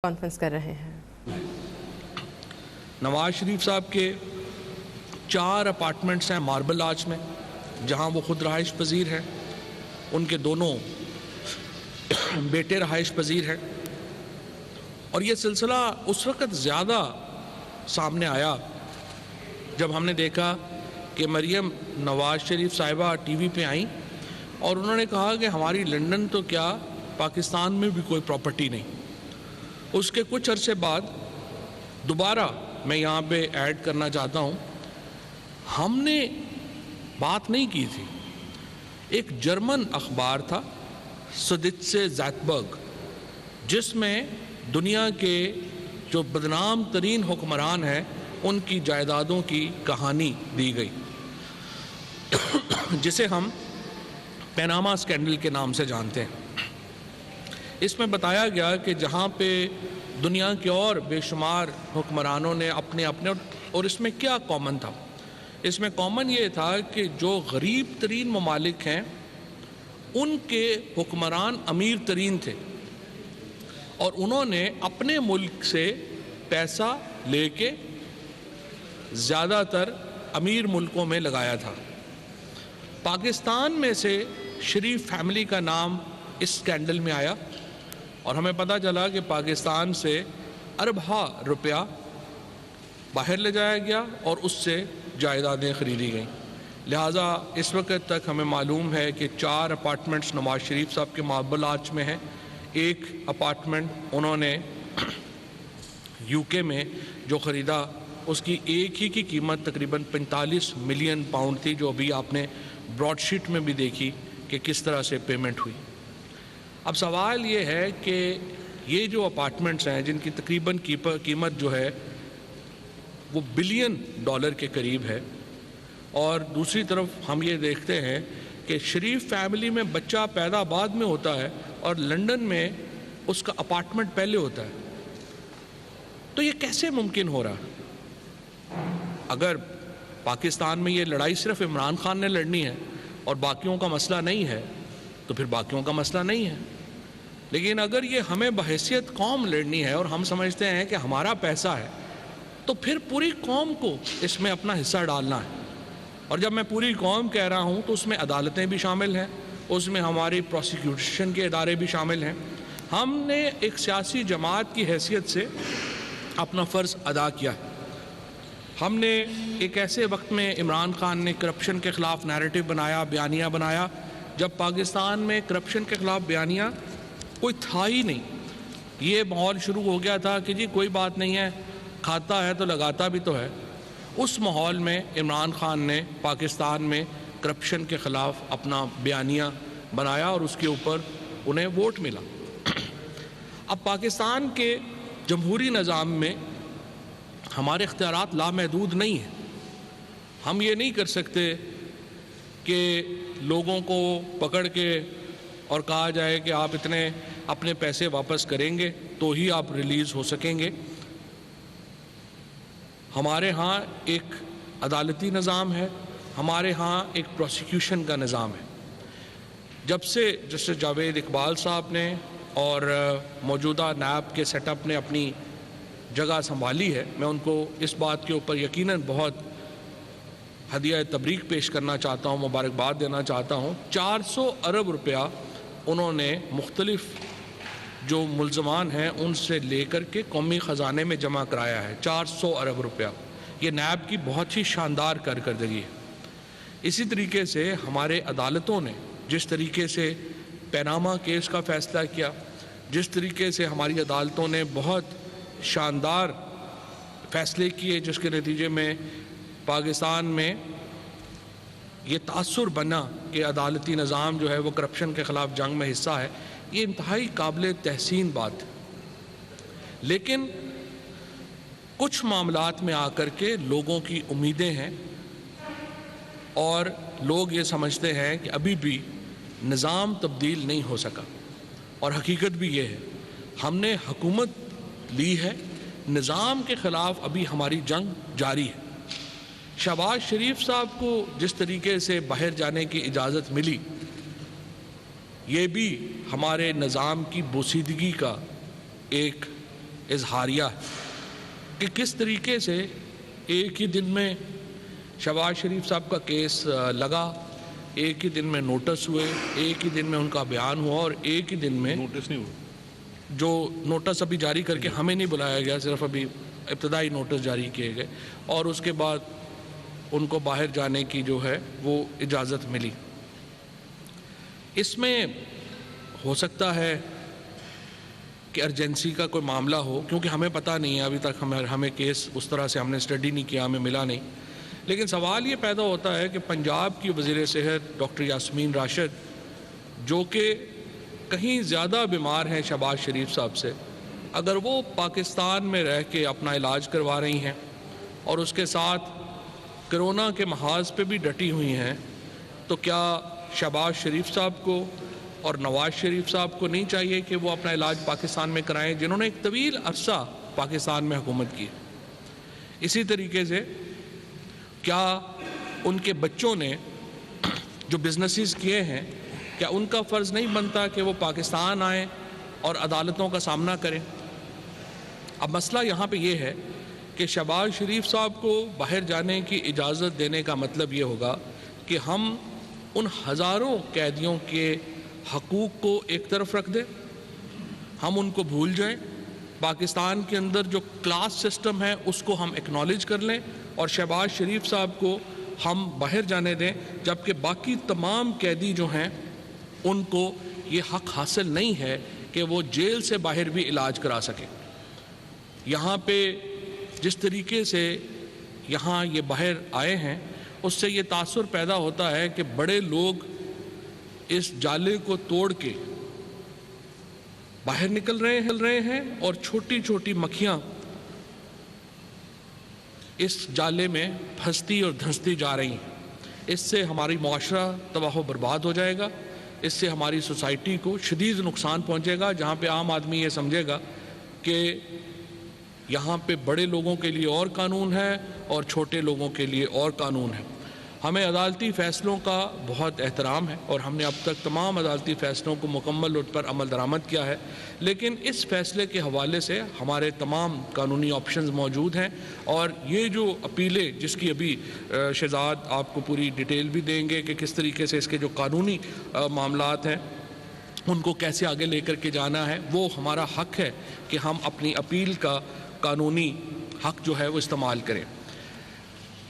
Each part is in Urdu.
کانفرنس کر رہے ہیں۔ نواز شریف صاحب کے 4 اپارٹمنٹس ہیں ماربل آرچ میں، جہاں وہ خود رہائش پذیر ہیں، ان کے دونوں بیٹے رہائش پذیر ہیں، اور یہ سلسلہ اس وقت زیادہ سامنے آیا جب ہم نے دیکھا کہ مریم نواز شریف صاحبہ ٹی وی پہ آئیں اور انہوں نے کہا کہ ہماری لنڈن تو کیا پاکستان میں بھی کوئی پراپرٹی نہیں۔ اس کے کچھ عرصے بعد دوبارہ میں یہاں پہ ایڈ کرنا چاہتا ہوں، ہم نے بات نہیں کی تھی، ایک جرمن اخبار تھا سدیٹسے زیٹبرگ، جس میں دنیا کے جو بدنام ترین حکمران ہیں ان کی جائیدادوں کی کہانی دی گئی، جسے ہم پیناما اسکینڈل کے نام سے جانتے ہیں۔ اس میں بتایا گیا کہ جہاں پہ دنیا کے اور بے شمار حکمرانوں نے اپنے اور اس میں کیا کامن تھا؟ اس میں کامن یہ تھا کہ جو غریب ترین ممالک ہیں ان کے حکمران امیر ترین تھے، اور انہوں نے اپنے ملک سے پیسہ لے کے زیادہ تر امیر ملکوں میں لگایا تھا۔ پاکستان میں سے شریف فیملی کا نام اس اسکینڈل میں آیا، اور ہمیں پتہ چلا کہ پاکستان سے اربوں روپیہ باہر لے جایا گیا اور اس سے جائیدادیں خریدی گئیں۔ لہٰذا اس وقت تک ہمیں معلوم ہے کہ 4 اپارٹمنٹس نواز شریف صاحب کے ماربل آرچ میں ہیں، ایک اپارٹمنٹ انہوں نے یو کے میں جو خریدا اس کی ایک ہی کی قیمت تقریباً 45 ملین پاؤنڈ تھی، جو ابھی آپ نے براڈ شیٹ میں بھی دیکھی کہ کس طرح سے پیمنٹ ہوئی۔ اب سوال یہ ہے کہ یہ جو اپارٹمنٹس ہیں جن کی تقریباً قیمت جو ہے وہ $1 بلین کے قریب ہے، اور دوسری طرف ہم یہ دیکھتے ہیں کہ شریف فیملی میں بچہ پیدا بعد میں ہوتا ہے اور لنڈن میں اس کا اپارٹمنٹ پہلے ہوتا ہے، تو یہ کیسے ممکن ہو رہا؟ اگر پاکستان میں یہ لڑائی صرف عمران خان نے لڑنی ہے اور باقیوں کا مسئلہ نہیں ہے تو پھر باقیوں کا مسئلہ نہیں ہے، لیکن اگر یہ ہمیں بحیثیت قوم لڑنی ہے اور ہم سمجھتے ہیں کہ ہمارا پیسہ ہے تو پھر پوری قوم کو اس میں اپنا حصہ ڈالنا ہے۔ اور جب میں پوری قوم کہہ رہا ہوں تو اس میں عدالتیں بھی شامل ہیں، اس میں ہماری پروسیکیوشن کے ادارے بھی شامل ہیں۔ ہم نے ایک سیاسی جماعت کی حیثیت سے اپنا فرض ادا کیا ہے۔ ہم نے ایک ایسے وقت میں عمران خان نے کرپشن کے خلاف نیریٹو بنایا، بیانیہ بنایا، جب پاکستان میں کرپشن کے خلاف بیانیہ کوئی تھا ہی نہیں۔ یہ ماحول شروع ہو گیا تھا کہ جی کوئی بات نہیں ہے، کھاتا ہے تو لگاتا بھی تو ہے۔ اس ماحول میں عمران خان نے پاکستان میں کرپشن کے خلاف اپنا بیانیہ بنایا اور اس کے اوپر انہیں ووٹ ملا۔ اب پاکستان کے جمہوری نظام میں ہمارے اختیارات لامحدود نہیں ہیں۔ ہم یہ نہیں کر سکتے کہ لوگوں کو پکڑ کے اور کہا جائے کہ آپ اتنے اپنے پیسے واپس کریں گے تو ہی آپ ریلیز ہو سکیں گے۔ ہمارے ہاں ایک عدالتی نظام ہے، ہمارے ہاں ایک پروسیکیوشن کا نظام ہے۔ جب سے جسٹس جاوید اقبال صاحب نے اور موجودہ نیب کے سیٹ اپ نے اپنی جگہ سنبھالی ہے، میں ان کو اس بات کے اوپر یقیناً بہت ہدیہ تبریک پیش کرنا چاہتا ہوں، مبارکباد دینا چاہتا ہوں۔ 400 ارب روپیہ انہوں نے مختلف جو ملزمان ہیں ان سے لے کر کے قومی خزانے میں جمع کرایا ہے، 400 ارب روپیہ۔ یہ نیب کی بہت ہی شاندار کارکردگی ہے۔ اسی طریقے سے ہمارے عدالتوں نے جس طریقے سے پیناما کیس کا فیصلہ کیا، جس طریقے سے ہماری عدالتوں نے بہت شاندار فیصلے کیے، جس کے نتیجے میں پاکستان میں یہ تاثر بنا کہ عدالتی نظام جو ہے وہ کرپشن کے خلاف جنگ میں حصہ ہے، یہ انتہائی قابل تحسین بات ہے۔ لیکن کچھ معاملات میں آ کر کے لوگوں کی امیدیں ہیں اور لوگ یہ سمجھتے ہیں کہ ابھی بھی نظام تبدیل نہیں ہو سکا، اور حقیقت بھی یہ ہے ہم نے حکومت لی ہے، نظام کے خلاف ابھی ہماری جنگ جاری ہے۔ شہباز شریف صاحب کو جس طریقے سے باہر جانے کی اجازت ملی، یہ بھی ہمارے نظام کی بوسیدگی کا ایک اظہاریہ کہ کس طریقے سے ایک ہی دن میں شہباز شریف صاحب کا کیس لگا، ایک ہی دن میں نوٹس ہوئے، ایک ہی دن میں ان کا بیان ہوا، اور ایک ہی دن میں نوٹس نہیں ہوا، جو نوٹس ابھی جاری کر کے ہمیں نہیں بلایا گیا، صرف ابھی ابتدائی نوٹس جاری کیے گئے، اور اس کے بعد ان کو باہر جانے کی جو ہے وہ اجازت ملی۔ اس میں ہو سکتا ہے کہ ارجنسی کا کوئی معاملہ ہو، کیونکہ ہمیں پتہ نہیں ہے، ابھی تک ہمیں کیس اس طرح سے ہم نے اسٹڈی نہیں کیا، ہمیں ملا نہیں۔ لیکن سوال یہ پیدا ہوتا ہے کہ پنجاب کی وزیر صحت ڈاکٹر یاسمین راشد، جو کہ کہیں زیادہ بیمار ہیں شہباز شریف صاحب سے، اگر وہ پاکستان میں رہ کے اپنا علاج کروا رہی ہیں اور اس کے ساتھ کرونا کے محاذ پہ بھی ڈٹی ہوئی ہیں، تو کیا شہباز شریف صاحب کو اور نواز شریف صاحب کو نہیں چاہیے کہ وہ اپنا علاج پاکستان میں کرائیں، جنہوں نے ایک طویل عرصہ پاکستان میں حکومت کی؟ اسی طریقے سے کیا ان کے بچوں نے جو بزنسز کیے ہیں، کیا ان کا فرض نہیں بنتا کہ وہ پاکستان آئیں اور عدالتوں کا سامنا کریں؟ اب مسئلہ یہاں پہ یہ ہے کہ شہباز شریف صاحب کو باہر جانے کی اجازت دینے کا مطلب یہ ہوگا کہ ہم ان ہزاروں قیدیوں کے حقوق کو ایک طرف رکھ دیں، ہم ان کو بھول جائیں، پاکستان کے اندر جو کلاس سسٹم ہے اس کو ہم ایکنالج کر لیں، اور شہباز شریف صاحب کو ہم باہر جانے دیں، جبکہ باقی تمام قیدی جو ہیں ان کو یہ حق حاصل نہیں ہے کہ وہ جیل سے باہر بھی علاج کرا سکیں۔ یہاں پہ جس طریقے سے یہاں یہ باہر آئے ہیں، اس سے یہ تاثر پیدا ہوتا ہے کہ بڑے لوگ اس جالے کو توڑ کے باہر نکل رہے ہیں، اور چھوٹی چھوٹی مکھیاں اس جالے میں پھنستی اور دھنستی جا رہی ہیں۔ اس سے ہماری معاشرہ تباہ و برباد ہو جائے گا، اس سے ہماری سوسائٹی کو شدید نقصان پہنچے گا، جہاں پہ عام آدمی یہ سمجھے گا کہ یہاں پہ بڑے لوگوں کے لیے اور قانون ہے اور چھوٹے لوگوں کے لیے اور قانون ہے۔ ہمیں عدالتی فیصلوں کا بہت احترام ہے، اور ہم نے اب تک تمام عدالتی فیصلوں کو مکمل طور پر عمل درآمد کیا ہے، لیکن اس فیصلے کے حوالے سے ہمارے تمام قانونی آپشنز موجود ہیں، اور یہ جو اپیلیں جس کی ابھی شہزاد آپ کو پوری ڈیٹیل بھی دیں گے کہ کس طریقے سے اس کے جو قانونی معاملات ہیں ان کو کیسے آگے لے کر کے جانا ہے، وہ ہمارا حق ہے کہ ہم اپنی اپیل کا قانونی حق جو ہے وہ استعمال کریں۔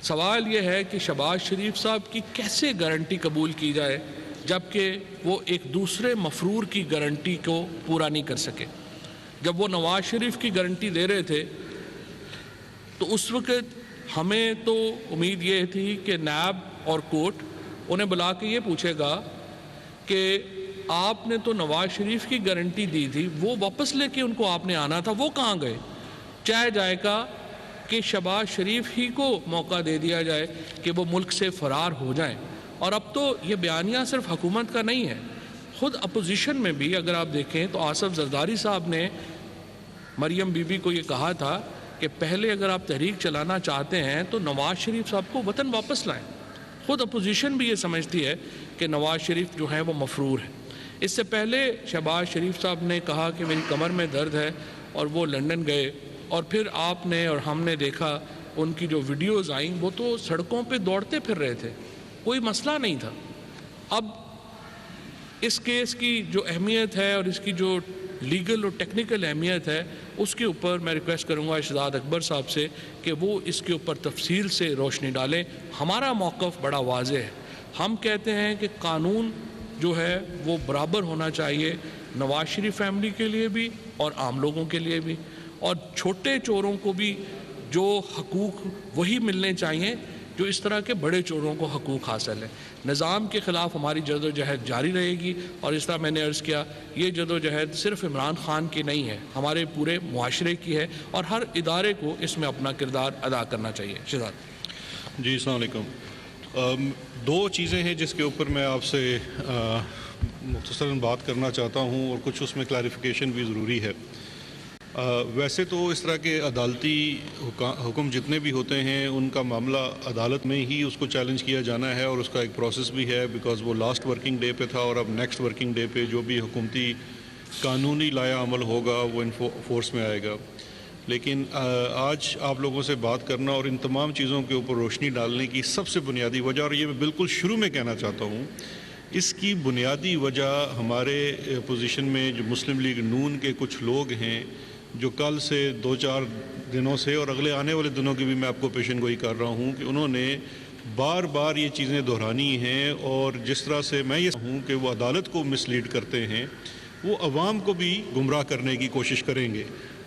سوال یہ ہے کہ شہباز شریف صاحب کی کیسے گارنٹی قبول کی جائے جبکہ وہ ایک دوسرے مفرور کی گارنٹی کو پورا نہیں کر سکے؟ جب وہ نواز شریف کی گارنٹی دے رہے تھے تو اس وقت ہمیں تو امید یہ تھی کہ نیب اور کورٹ انہیں بلا کے یہ پوچھے گا کہ آپ نے تو نواز شریف کی گارنٹی دی تھی، وہ واپس لے کے ان کو آپ نے آنا تھا، وہ کہاں گئے؟ چاہے جائے گا کہ شہباز شریف ہی کو موقع دے دیا جائے کہ وہ ملک سے فرار ہو جائیں۔ اور اب تو یہ بیانیہ صرف حکومت کا نہیں ہے، خود اپوزیشن میں بھی اگر آپ دیکھیں تو آصف زرداری صاحب نے مریم بی بی کو یہ کہا تھا کہ پہلے اگر آپ تحریک چلانا چاہتے ہیں تو نواز شریف صاحب کو وطن واپس لائیں۔ خود اپوزیشن بھی یہ سمجھتی ہے کہ نواز شریف جو ہے وہ مفرور ہے۔ اس سے پہلے شہباز شریف صاحب نے کہا کہ میری کمر میں درد ہے، اور وہ لندن گئے، اور پھر آپ نے اور ہم نے دیکھا ان کی جو ویڈیوز آئیں وہ تو سڑکوں پہ دوڑتے پھر رہے تھے، کوئی مسئلہ نہیں تھا۔ اب اس کیس کی جو اہمیت ہے اور اس کی جو لیگل اور ٹیکنیکل اہمیت ہے، اس کے اوپر میں ریکویسٹ کروں گا شہزاد اکبر صاحب سے کہ وہ اس کے اوپر تفصیل سے روشنی ڈالیں۔ ہمارا موقف بڑا واضح ہے، ہم کہتے ہیں کہ قانون جو ہے وہ برابر ہونا چاہیے نواز شریف فیملی کے لیے بھی اور عام لوگوں کے لیے بھی، اور چھوٹے چوروں کو بھی جو حقوق وہی ملنے چاہیے جو اس طرح کے بڑے چوروں کو حقوق حاصل ہے۔ نظام کے خلاف ہماری جد و جہد جاری رہے گی، اور اس طرح میں نے عرض کیا یہ جد و جہد صرف عمران خان کی نہیں ہے، ہمارے پورے معاشرے کی ہے، اور ہر ادارے کو اس میں اپنا کردار ادا کرنا چاہیے۔ شہزاد جی السلام علیکم۔ دو چیزیں ہیں جس کے اوپر میں آپ سے مختصراً بات کرنا چاہتا ہوں، اور کچھ اس میں کلیریفیکیشن بھی ضروری ہے۔ ویسے تو اس طرح کے عدالتی حکم جتنے بھی ہوتے ہیں ان کا معاملہ عدالت میں ہی اس کو چیلنج کیا جانا ہے، اور اس کا ایک پروسیس بھی ہے، بیکاز وہ لاسٹ ورکنگ ڈے پہ تھا، اور اب نیکسٹ ورکنگ ڈے پہ جو بھی حکومتی قانونی لایا عمل ہوگا وہ فورس میں آئے گا. لیکن آج آپ لوگوں سے بات کرنا اور ان تمام چیزوں کے اوپر روشنی ڈالنے کی سب سے بنیادی وجہ، اور یہ میں بالکل شروع میں کہنا چاہتا ہوں، اس کی بنیادی وجہ ہمارے اپوزیشن میں جو مسلم لیگ نون کے کچھ لوگ ہیں جو کل سے 2-4 دنوں سے اور اگلے آنے والے دنوں کی بھی میں آپ کو پیشن گوئی کر رہا ہوں کہ انہوں نے بار بار یہ چیزیں دہرانی ہیں، اور جس طرح سے میں یہ ہوں کہ وہ عدالت کو مس لیڈ کرتے ہیں، وہ عوام کو بھی گمراہ کرنے کی کوشش کریں گے،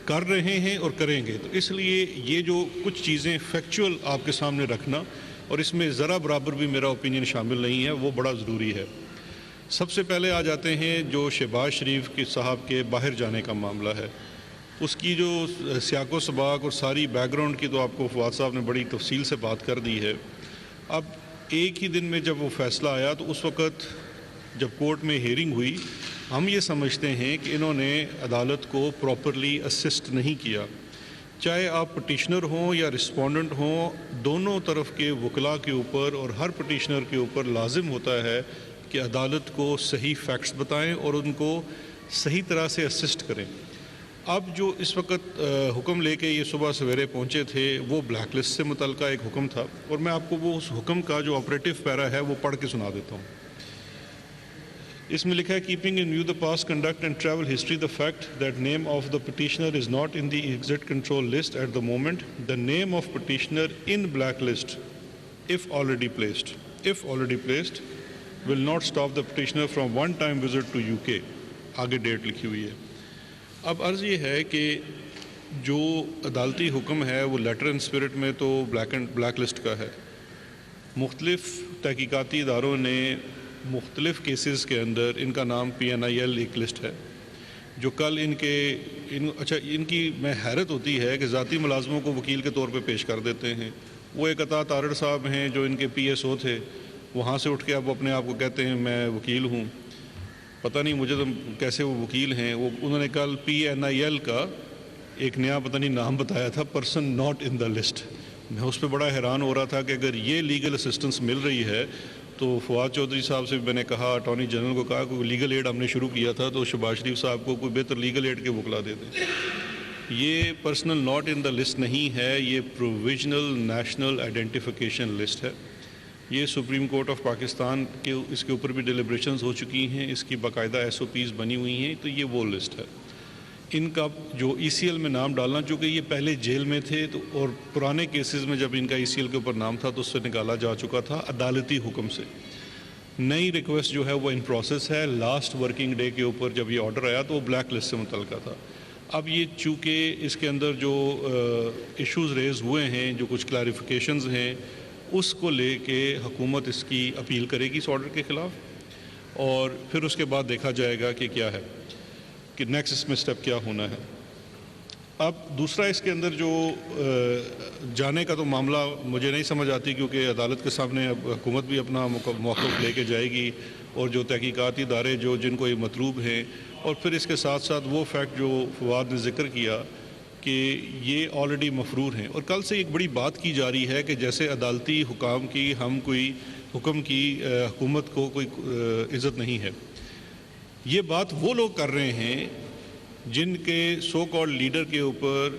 کر رہے ہیں اور کریں گے. تو اس لیے یہ جو کچھ چیزیں فیکچول آپ کے سامنے رکھنا، اور اس میں ذرا برابر بھی میرا اوپینین شامل نہیں ہے، وہ بڑا ضروری ہے. سب سے پہلے آ جاتے ہیں جو شہباز شریف کے صاحب کے باہر جانے کا معاملہ ہے. اس کی جو سیاق و سباق اور ساری بیک گراؤنڈ کی تو آپ کو فواد صاحب نے بڑی تفصیل سے بات کر دی ہے. اب ایک ہی دن میں جب وہ فیصلہ آیا تو اس وقت جب کورٹ میں ہیئرنگ ہوئی، ہم یہ سمجھتے ہیں کہ انہوں نے عدالت کو پراپرلی اسسٹ نہیں کیا. چاہے آپ پٹیشنر ہوں یا رسپونڈنٹ ہوں، دونوں طرف کے وکلاء کے اوپر اور ہر پٹیشنر کے اوپر لازم ہوتا ہے کہ عدالت کو صحیح فیکٹس بتائیں اور ان کو صحیح طرح سے اسسٹ کریں. اب جو اس وقت حکم لے کے یہ صبح سویرے پہنچے تھے، وہ بلیک لسٹ سے متعلقہ ایک حکم تھا، اور میں آپ کو وہ اس حکم کا جو آپریٹو پیرا ہے وہ پڑھ کے سنا دیتا ہوں. اس میں لکھا ہے، keeping in view the past conduct and travel history the fact that name of the petitioner is not in the exit control list at the moment the name of petitioner in black list if already placed will not stop the petitioner from one time visit to UK. آگے ڈیٹ لکھی ہوئی ہے. اب عرض یہ ہے کہ جو عدالتی حکم ہے وہ لیٹر اینڈ اسپرٹ میں تو بلیک لسٹ کا ہے. مختلف تحقیقاتی اداروں نے مختلف کیسز کے اندر ان کا نام PNIL ایک لسٹ ہے جو کل ان کی میں حیرت ہوتی ہے کہ ذاتی ملازموں کو وکیل کے طور پہ پیش کر دیتے ہیں. وہ ایک عطا تارڑ صاحب ہیں جو ان کے PSO تھے، وہاں سے اٹھ کے اب اپنے آپ کو کہتے ہیں میں وکیل ہوں. پتہ نہیں مجھے تو کیسے وہ وکیل ہیں. وہ انہوں نے کل PNIL کا ایک نیا پتہ نہیں نام بتایا تھا، person not in the list. میں اس پہ بڑا حیران ہو رہا تھا کہ اگر یہ لیگل اسسٹنس مل رہی ہے تو فواد چودھری صاحب سے میں نے کہا، اٹارنی جنرل کو کہا کہ لیگل ایڈ ہم نے شروع کیا تھا تو شہباز شریف صاحب کو کوئی بہتر لیگل ایڈ کے وکلا دے دیں. یہ personal not in the list نہیں ہے، یہ پروویژنل نیشنل آئیڈینٹیفیکیشن لسٹ ہے. یہ سپریم کورٹ آف پاکستان کے اس کے اوپر بھی ڈیلیبریشنز ہو چکی ہیں، اس کی باقاعدہ SOPs بنی ہوئی ہیں. تو یہ وہ لسٹ ہے. ان کا جو ECL میں نام ڈالنا، چونکہ یہ پہلے جیل میں تھے تو اور پرانے کیسز میں جب ان کا ECL کے اوپر نام تھا تو اس سے نکالا جا چکا تھا عدالتی حکم سے. نئی ریکویسٹ جو ہے وہ ان پروسیس ہے. لاسٹ ورکنگ ڈے کے اوپر جب یہ آرڈر آیا تو وہ بلیک لسٹ سے متعلقہ تھا. اب یہ چونکہ اس کے اندر جو ایشوز ریز ہوئے ہیں، جو کچھ کلیریفیکیشنز ہیں، اس کو لے کے حکومت اس کی اپیل کرے گی اس آرڈر کے خلاف، اور پھر اس کے بعد دیکھا جائے گا کہ کیا ہے، کہ نیکسٹ اس میں سٹیپ کیا ہونا ہے. اب دوسرا اس کے اندر جو جانے کا تو معاملہ مجھے نہیں سمجھ آتی، کیونکہ عدالت کے سامنے اب حکومت بھی اپنا موقف لے کے جائے گی، اور جو تحقیقاتی ادارے جن کو یہ مطلوب ہیں، اور پھر اس کے ساتھ ساتھ وہ فیکٹ جو فواد نے ذکر کیا کہ یہ آلریڈی مفرور ہیں. اور کل سے ایک بڑی بات کی جا رہی ہے کہ جیسے عدالتی حکام کی ہم کوئی حکم کی حکومت کو کوئی عزت نہیں ہے. یہ بات وہ لوگ کر رہے ہیں جن کے سو کالڈ لیڈر کے اوپر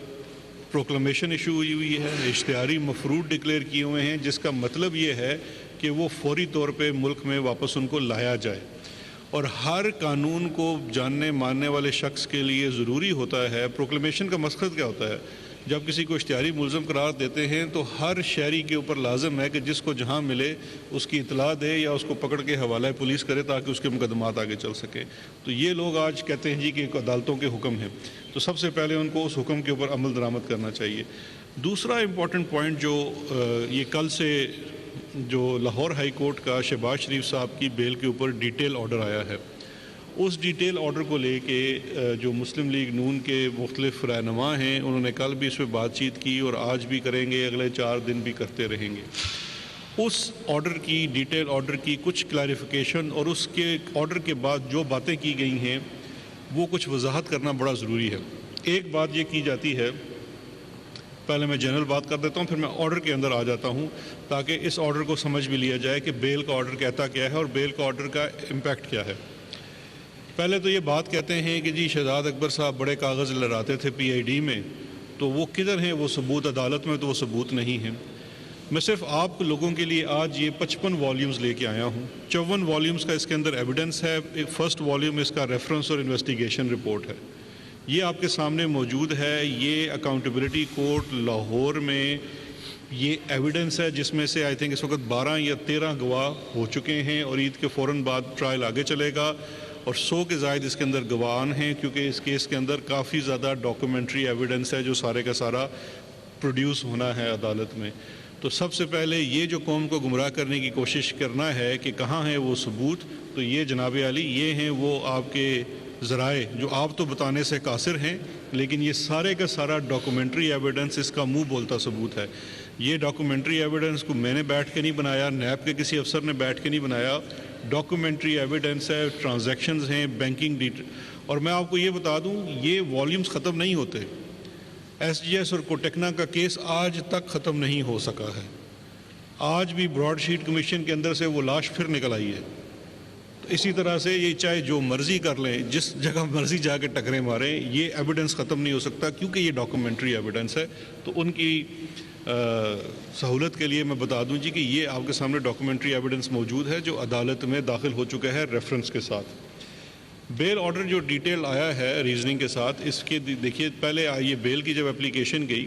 پروکلمیشن ایشو ہوئی ہے، اشتہاری مفرور ڈکلیئر کیے ہوئے ہیں، جس کا مطلب یہ ہے کہ وہ فوری طور پہ ملک میں واپس ان کو لایا جائے. اور ہر قانون کو جاننے ماننے والے شخص کے لیے ضروری ہوتا ہے. پروکلمیشن کا مقصد کیا ہوتا ہے؟ جب کسی کو اشتہاری ملزم قرار دیتے ہیں تو ہر شہری کے اوپر لازم ہے کہ جس کو جہاں ملے اس کی اطلاع دے یا اس کو پکڑ کے حوالہ پولیس کرے تاکہ اس کے مقدمات آگے چل سکے. تو یہ لوگ آج کہتے ہیں جی کہ عدالتوں کے حکم ہیں، تو سب سے پہلے ان کو اس حکم کے اوپر عمل درآمد کرنا چاہیے. دوسرا امپورٹنٹ پوائنٹ جو یہ کل سے جو لاہور ہائی کورٹ کا شہباز شریف صاحب کی بیل کے اوپر ڈیٹیل آرڈر آیا ہے، اس ڈیٹیل آرڈر کو لے کے جو مسلم لیگ نون کے مختلف رہنما ہیں انہوں نے کل بھی اس پہ بات چیت کی اور آج بھی کریں گے، اگلے 4 دن بھی کرتے رہیں گے. اس آرڈر کی ڈیٹیل آرڈر کی کچھ کلیریفیکیشن اور اس کے آرڈر کے بعد جو باتیں کی گئی ہیں وہ کچھ وضاحت کرنا بڑا ضروری ہے. ایک بات یہ کی جاتی ہے، پہلے میں جنرل بات کر دیتا ہوں پھر میں آرڈر کے اندر آ جاتا ہوں تاکہ اس آرڈر کو سمجھ بھی لیا جائے کہ بیل کا آرڈر کہتا کیا ہے اور بیل کا آرڈر کا امپیکٹ کیا ہے. پہلے تو یہ بات کہتے ہیں کہ جی شہزاد اکبر صاحب بڑے کاغذ لہراتے تھے پی آئی ڈی میں، تو وہ کدھر ہیں وہ ثبوت؟ عدالت میں تو وہ ثبوت نہیں ہیں۔ میں صرف آپ لوگوں کے لیے آج یہ 55 والیومز لے کے آیا ہوں۔ 54 والیومز کا اس کے اندر ایویڈنس ہے۔ فرسٹ والیوم اس کا ریفرنس اور انویسٹیگیشن رپورٹ ہے، یہ آپ کے سامنے موجود ہے۔ یہ اکاؤنٹیبلٹی کورٹ لاہور میں یہ ایویڈنس ہے، جس میں سے آئی تھنک اس وقت 12 یا 13 گواہ ہو چکے ہیں، اور عید کے فوراً بعد ٹرائل آگے چلے گا، اور 100 کے زائد اس کے اندر گواہان ہیں، کیونکہ اس کیس کے اندر کافی زیادہ ڈاکومنٹری ایویڈنس ہے جو سارے کا سارا پروڈیوس ہونا ہے عدالت میں۔ تو سب سے پہلے یہ جو قوم کو گمراہ کرنے کی کوشش کرنا ہے کہ کہاں ہیں وہ ثبوت، تو یہ جناب عالی یہ ہیں وہ آپ کے ذرائع جو آپ تو بتانے سے قاصر ہیں، لیکن یہ سارے کا سارا ڈاکومنٹری ایویڈنس اس کا منہ بولتا ثبوت ہے۔ یہ ڈاکومنٹری ایویڈنس کو میں نے بیٹھ کے نہیں بنایا، نیب کے کسی افسر نے بیٹھ کے نہیں بنایا، ڈاکومنٹری ایویڈنس ہے، ٹرانزیکشنز ہیں، بینکنگ ڈیٹیل۔ اور میں آپ کو یہ بتا دوں یہ والیومز ختم نہیں ہوتے۔ ایس جی ایس اور کوٹیکنا کا کیس آج تک ختم نہیں ہو سکا ہے، آج بھی براڈ شیٹ کمیشن کے اندر سے وہ لاش پھر نکل آئی ہے۔ تو اسی طرح سے یہ چاہے جو مرضی کر لیں، جس جگہ مرضی جا کے ٹکریں ماریں، یہ ایویڈنس ختم نہیں ہو سکتا، کیونکہ یہ ڈاکومنٹری ایویڈنس ہے۔ تو ان کی سہولت کے لیے میں بتا دوں جی کہ یہ آپ کے سامنے ڈاکومنٹری ایویڈنس موجود ہے جو عدالت میں داخل ہو چکا ہے ریفرنس کے ساتھ۔ بیل آرڈر جو ڈیٹیل آیا ہے ریزننگ کے ساتھ، اس کے دیکھیے پہلے یہ بیل کی جب اپلیکیشن گئی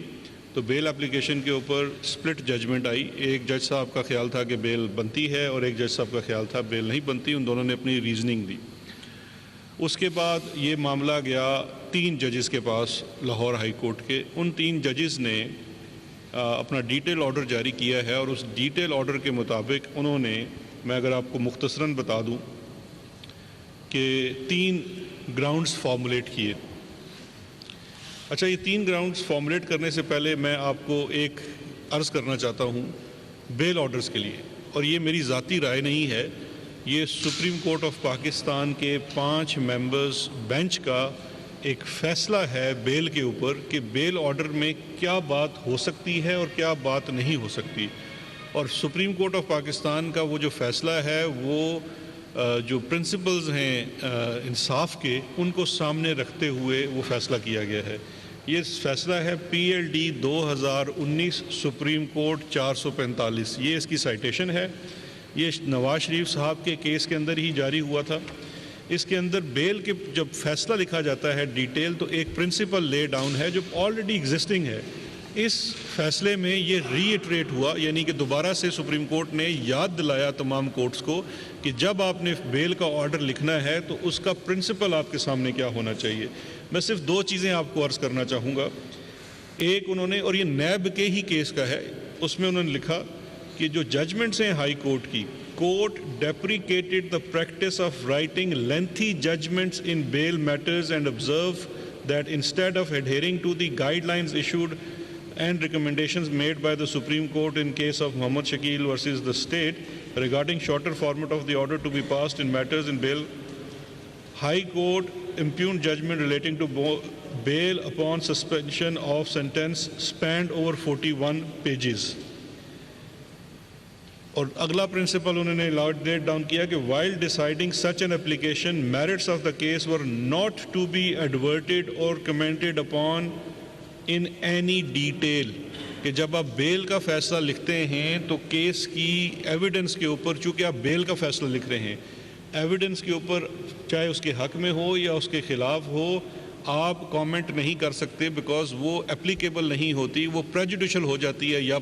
تو بیل اپلیکیشن کے اوپر سپلٹ ججمنٹ آئی۔ ایک جج صاحب کا خیال تھا کہ بیل بنتی ہے، اور ایک جج صاحب کا خیال تھا بیل نہیں بنتی۔ ان دونوں نے اپنی ریزننگ دی۔ اس کے بعد یہ معاملہ گیا 3 ججز کے پاس لاہور ہائی کورٹ کے۔ ان 3 ججز نے اپنا ڈیٹیل آرڈر جاری کیا ہے، اور اس ڈیٹیل آرڈر کے مطابق انہوں نے، میں اگر آپ کو مختصراً بتا دوں کہ 3 گراؤنڈز فارمولیٹ کیے۔ اچھا، یہ 3 گراؤنڈز فارمولیٹ کرنے سے پہلے میں آپ کو ایک عرض کرنا چاہتا ہوں بیل آرڈرز کے لیے، اور یہ میری ذاتی رائے نہیں ہے، یہ سپریم کورٹ آف پاکستان کے 5 ممبرز بینچ کا ایک فیصلہ ہے بیل کے اوپر کہ بیل آرڈر میں کیا بات ہو سکتی ہے اور کیا بات نہیں ہو سکتی۔ اور سپریم کورٹ آف پاکستان کا وہ جو فیصلہ ہے وہ جو پرنسپلز ہیں انصاف کے، ان کو سامنے رکھتے ہوئے وہ فیصلہ کیا گیا ہے۔ یہ فیصلہ ہے P L D 2019 supreme court 445، یہ اس کی سائٹیشن ہے۔ یہ نواز شریف صاحب کے کیس کے اندر ہی جاری ہوا تھا۔ اس کے اندر بیل کے جب فیصلہ لکھا جاتا ہے ڈیٹیل، تو ایک پرنسپل لے ڈاؤن ہے جو آلریڈی ایگزسٹنگ ہے۔ اس فیصلے میں یہ ری ایٹریٹ ہوا، یعنی کہ دوبارہ سے سپریم کورٹ نے یاد دلایا تمام کورٹس کو کہ جب آپ نے بیل کا آرڈر لکھنا ہے تو اس کا پرنسپل آپ کے سامنے کیا ہونا چاہیے۔ میں صرف 2 چیزیں آپ کو عرض کرنا چاہوں گا۔ ایک انہوں نے، اور یہ نیب کے ہی کیس کا ہے، اس میں انہوں نے لکھا کہ جو ججمنٹس ہیں ہائی کورٹ کی، court deprecated the practice of writing lengthy judgments in bail matters and observed that instead of adhering to the guidelines issued and recommendations made by the Supreme Court in case of Muhammad Shakil versus the state regarding shorter format of the order to be passed in matters in bail, High Court impugned judgment relating to bail upon suspension of sentence spanned over 41 pages. اور اگلا پرنسپل انہوں نے لیٹ ڈاؤن کیا کہ while deciding such an application, merits of the case were not to be adverted or commented upon in any detail. کہ جب آپ بیل کا فیصلہ لکھتے ہیں تو کیس کی ایویڈنس کے اوپر، چونکہ آپ بیل کا فیصلہ لکھ رہے ہیں، ایویڈنس کے اوپر چاہے اس کے حق میں ہو یا اس کے خلاف ہو، آپ کامنٹ نہیں کر سکتے، بیکاز وہ اپلیکیبل نہیں ہوتی، وہ پریجوڈیشل ہو جاتی ہے یا